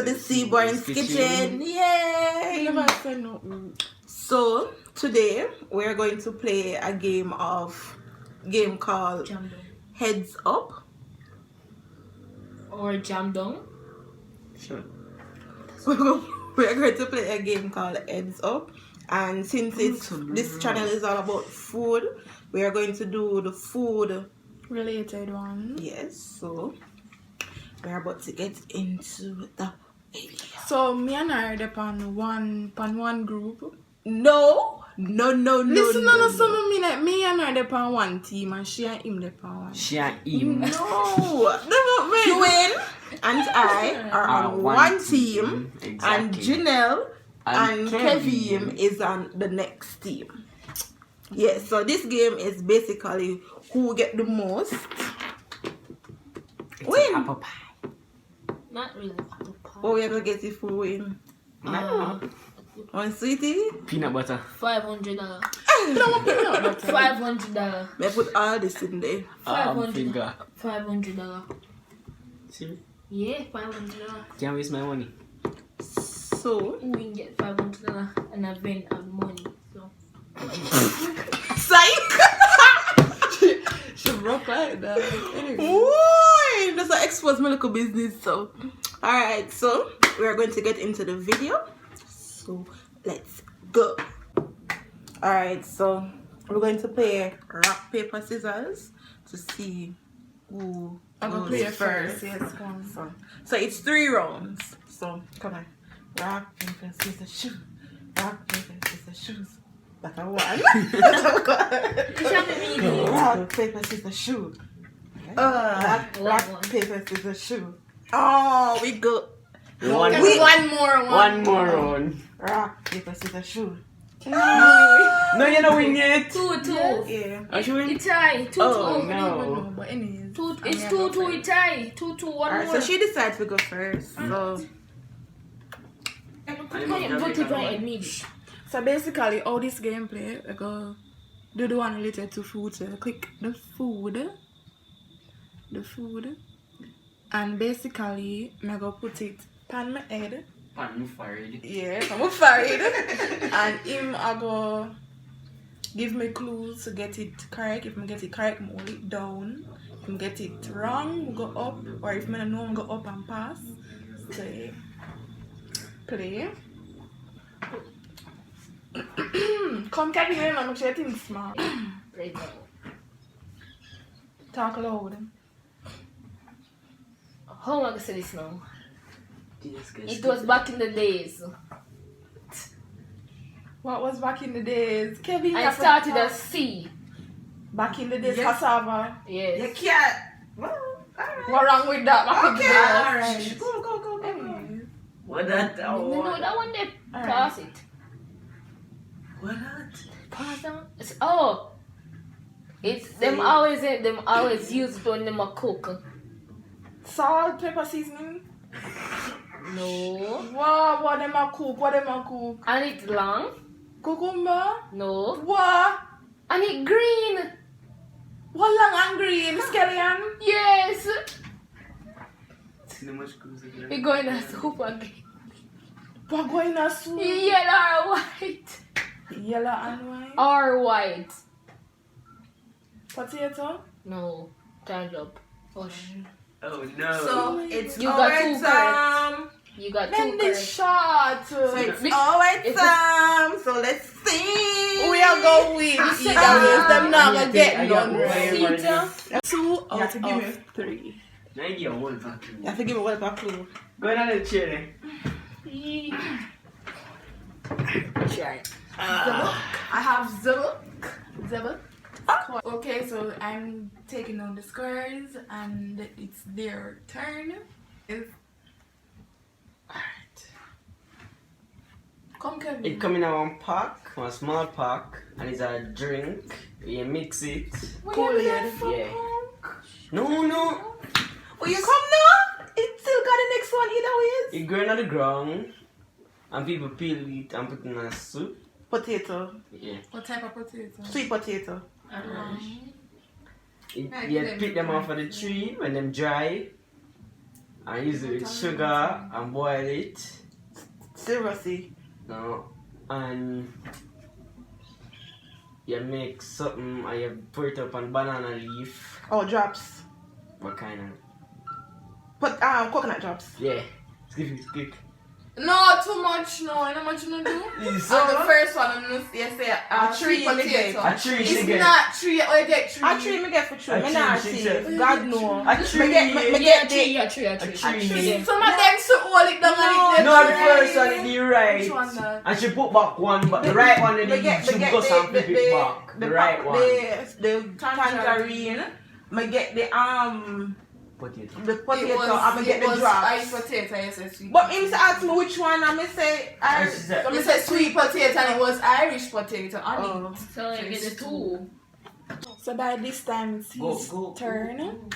to the Seabourne's kitchen. Yay! Never said no. So today we're going to play a game called Heads Up or Jam Down. Sure. We're going to play a game called Heads Up, and since this channel is all about food, we are going to do the food related one. Yes, so we're about to get into the video. So me and I are upon one group. No. Listen, no. Some mean like me and her upon one team and she and him upon one. She and him. No. Hugh and I are on one team, exactly. And Janelle and Kevin is on the next team. Yes, so this game is basically who get the most win. Apple pie. Not really apple pie. Oh, we're gonna get it for win. No. One sweetie? Peanut butter. $500. $500. May I put all this in there? $500. See? Yeah, $500. Can't waste my money. So we can get $500 and I've been out money. So psych! She broke like that. Anyway. Ooh, that's what expose my little business. So alright, so we are going to get into the video. So let's go. Alright, so we're going to play rock, paper, scissors to see who I'm gonna play first. Yes, come on. So it's 3 rounds. So come on. Rock, paper, scissors, shoot. Rock, paper, scissors, shoes. That's a 1. Rock, paper, scissors, shoot. Rock, paper, scissors, shoot. Oh, we go. One more round. Rock, paper, scissors, shoot. No, you're not winning yet. 2-2. Yeah. Are you winning? It's tie. 2-2. Oh, no. But anyways. It's 2-2. It's tie. 2-2. One Alright, more. so she decides to go first. So. So basically, all this gameplay, I go do the one related to food. So I click the food, and basically, I go put it on my head. Pan fired. Yeah, I'm fired. And him, I go give me clues to get it correct. If I get it correct, I hold it down. If I get it wrong, I go up. Or if I don't know, I go up and pass. Say, play. Come, Kevin, I'm sure things smart. Talk loud. How am I gonna say this now? It was back in the days. What was back in the days? Kevin, I started as C. Back in the days, Cassava. Yes. You can't. Well, alright. What wrong with that? Back in the days. Alright. Go. What that? No, that one there. Pass it. What that? Pass down. Oh. It's them always use it when them a cook. Salt, pepper, seasoning. No. What them a cook? And it's long. Cucumber? No. What? And it green. What long and green? Scallion? Yes. We going to soup again. What going to soup? Yellow or white? Yellow and white? Or white. Potato? No. Turn up. Oh no. So it's You got 2 correct. You got 2 Then correct. the shot. So it's always so let's see. We are going with either ways. Them not gonna get none right. 2 out of 3. Now you get one back. You have to give me one back clue. Go down the chair. I have Zabuk. Okay, so I'm taking on the squares and it's their turn. Alright. Come, Kevin. It come in one pack, one small pack, and it's a drink. You mix it. Cool, yeah. No. Oh, you come now? It still got the next one either ways. It grow on the ground, and people peel it and put it in a soup. Potato. Yeah. What type of potato? Sweet potato. You pick them off of the tree when them dry, and use it with sugar and boil it. Seriously. No. And you make something and you put it up on banana leaf. Oh, drops. What kind of? Put coconut drops. Yeah. Skip. No, too much. No, I know much you do. It's And the first one, I'm gonna say A tree potato. a tree she It's get. not tree. Oh, you get tree. A tree me get for tree. A Me tree, not she see. said. God no. A tree. Me get Yeah, the tree. A tree. Some of them should hold it down and it No, the first one is the Which one right. that? And she put back one, but the right one me get she go and flip it back. The right one. The tangerine. Me get the Potato. the potato. I me get the Ice drops. potato, I said sweet But potato. him ask me which one, and me say And she said, So I said sweet potato and it was Irish potato on Oh. it. So you get the two. So by this time it's his Go. turn.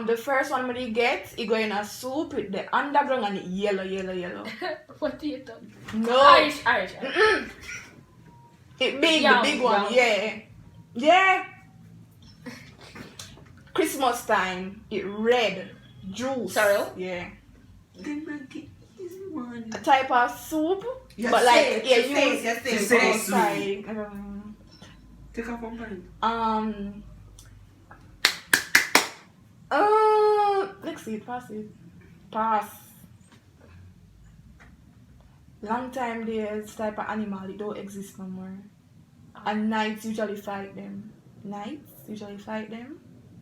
The first one when he gets, he go in a soup with the underground and it yellow. Potato. No. Irish. It big, Yum, the big one, yum. yeah. Christmas time, it red juice. Sorrel? Yeah. then make it easy one. A type of soup, You but say like it, yeah, you say use it, you She say say it. it. outside. Take off one pan. Let's see, pass. Long time there's type of animal, it don't exist no more. And knights usually fight them.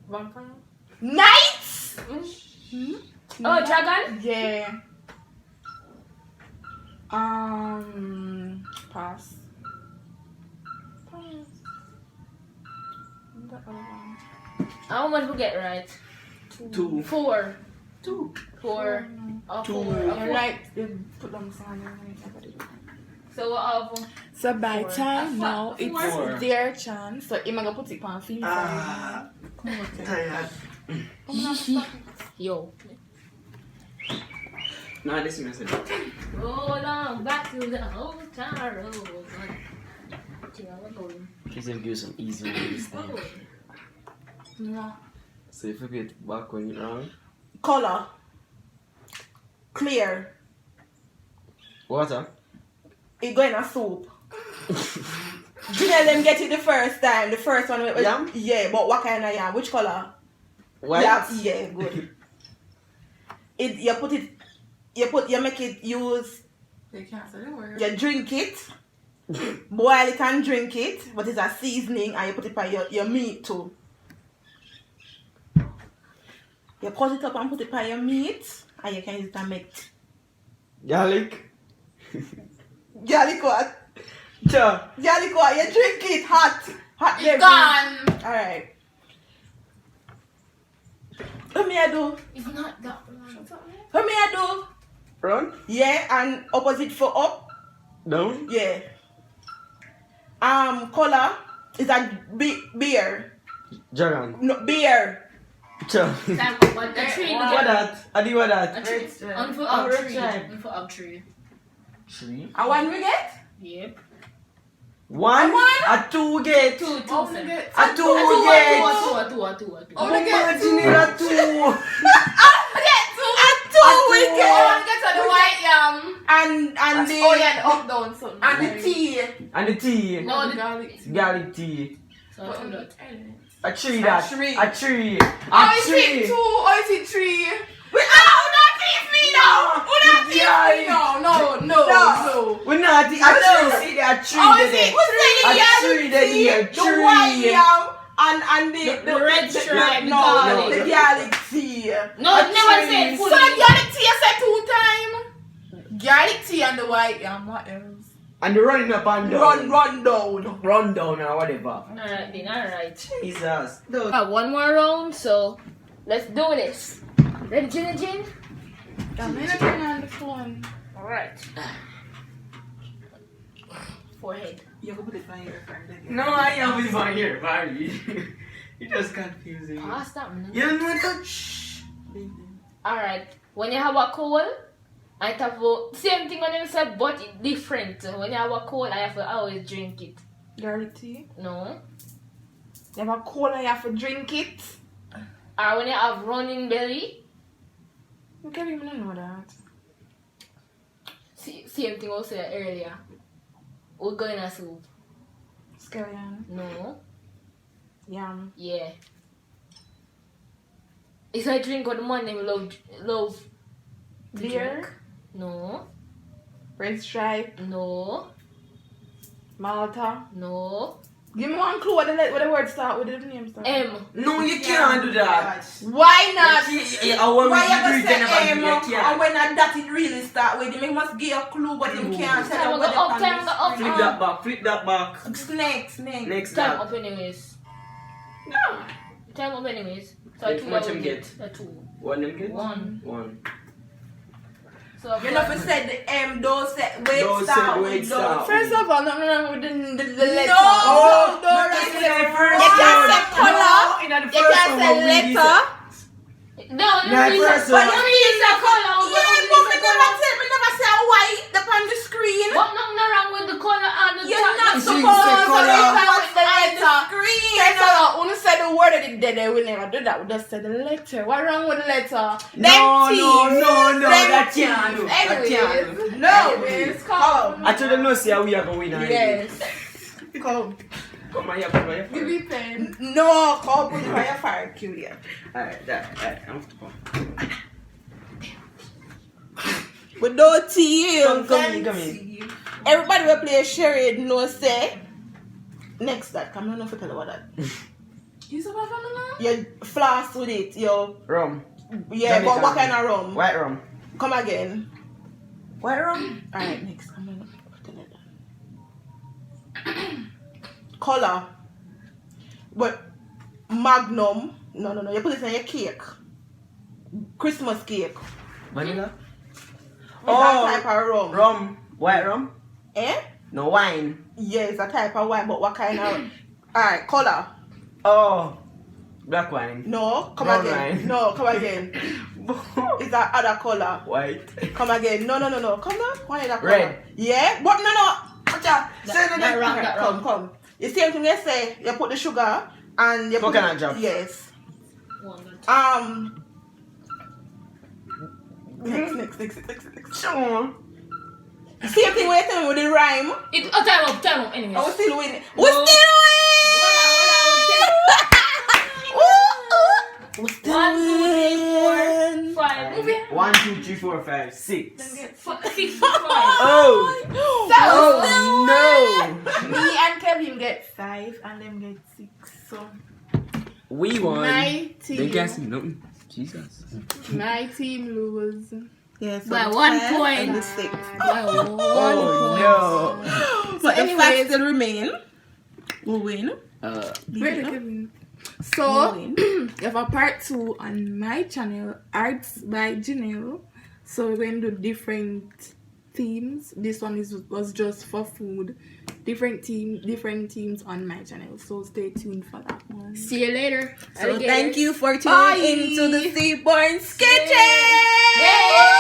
Vampire. Knights? Oh, dragon? Yeah. Pass. How much we get right? 2. 4. 2. 4. Oh, Two. 4. You're right. They put them somewhere. So what have So by Four. time now, Four. it's their chance. So I'm gonna put it on FIFA. Tired. Yo. No, this message. Roll on back to the old town road. She's gonna give you some easy ones this time. Yeah. So if you get back when you're wrong. Color. Clear. Water. It go in a soup. You know them get it the first time. The first one. Yam? Yeah, but what kind of yam? Which color? White. Yeah, good. You make it use, They can't say the word. you drink it, boil it and drink it, but it's a seasoning and you put it on your meat too. You cut it up and put it on your meat and you can use it and make Garlic. garlic what? Sure. Garlic what? You drink it hot. Hot It's baby. gone. Alright. What me I do? It's not that one. What me I do? Run. Yeah, and opposite for up. Down. Yeah. Color is a beer. Dragon. No, beer. Sure. Time what the tree we What get. that? I do what that? A tree. On for Oh, up red tree. stripe. On for up tree. Three. And one we get? Yep. One. One? A 2 get. 2. Oh, sir. we get. A 2 get. Oh, we get. Imagine a 2. We Oh, get. we get to the white yam. And the Oh yeah, the up down something. and the tea. And the tea. No, the the garlic. Garlic tea. So 2 that. A tree A that. tree. A tree. Oh, A is it tree. 2 or is it 3? We Not teeth me now. Not teeth me now. No. We're not. A tree. See a tree. Oh, is there. it? What's A that? tree there. the white Tree. yam and the red stripe, the no, garlic. the garlic tea. No, A never tree. say So fully. the garlic tea I said 2 times. Garlic tea and the white yam. What else? And the running up and down. Run down. Run down or whatever. Alright then, alright. Jesus. One more round, so let's do this. Ready, Gin? I'm gonna turn on the phone. Alright. Forehead. You can put it on your friend again. No, I have it on here, Barry. You just confusing me. Pass that one. You don't know that. Shh. Alright. When you have a cold, I have a same thing when you say, but it's different. When you have a cold, I have to always drink it. Garlic tea. No. You have a cold and you have to drink it. Or when you have running belly, Okay, we don't know that. Same thing I said earlier. We're going to soup. Scallion. No. Yam. Yeah. It's a drink what the man them love to Beer. drink. No. Red Stripe. No. Malta. No. Give me one clue what the word start with, the name start. M. No, you can't do that. Why not? Why you gonna say M? You Or can't. when that it really start with him, he must give a clue, but he can't tell you what the Time go up. Flip that back, flip that back. Snake. Next Time that. up anyways. No. Time up anyways. So How 2 much I will him get? A 2. One them get? 1. One. So You never said the M, don't say wait Don't start say with wait start. First of all, nothing wrong with the letter. No, no, That's no, the first You can't one. say color. No, in the You first can't one, say we did letter. No, Nah, you first but one. you use the color. Yeah, but me never say white up on the screen. But nothing wrong with the color and the You're top. not You supposed say to colour. say what's With the on the letter. screen. First of all, when you say the word that it did, they will never do that. We just say the letter. What wrong with the letter? No, that Them can't do. teams. That can't Anyways. do. No. Anyways, come. I told them no say we are going to win already. Yes. Come. Come on, come on. Give me pen. No, come put fire fire kill you. Alright, I have to come. But don't teal. Come in. Everybody will play charade, no say. Next that, come on, no forget about that. You saw what I'm You floss with it, yo. Rum. Yeah, but Jamaican what kind of rum? White rum. Come again. White rum? Alright, next. Come on. Put it down. Color. But Magnum. No. You put it in your cake. Christmas cake. Vanilla? It's a type of rum. Rum. White rum? Eh? No wine. Yeah, it's a type of wine, but what kind of... Alright, color. Oh. Black wine. No, come Brown again. wine. No, come again. It's that other color. White. Come again. No. Come on. One other color. Red. Yeah, but no. Gotcha. Say that wrong, that wrong. Come. You see everything they say, you put the sugar and you Coconut put... drops. Yes. 1. Next. Sure. Same thing we're telling with the rhyme. Time up anyway. I was still winning. No. We're still winning! We're still 1, 2, 3, 4, winning! 5. Move it. 1, 2, 3, 4, 5, 6. 6, 5. Oh! Oh no! Me and Kevin get 5 and them get 6. So We won. my team. They can't see nothing. Jesus. My team lose. Yes, By so 1 5 point. and the 6. By 1 Oh point. But the anyways- facts still remain. We'll win. no. Where the Kevin? So you have a part 2 on my channel, Arts by Janelle. So we're going to do different themes. This one was just for food. Different teams on my channel. So stay tuned for that one. See you later. So Alligators. thank you for tuning Bye. into the Seabourne Sketches! Yay!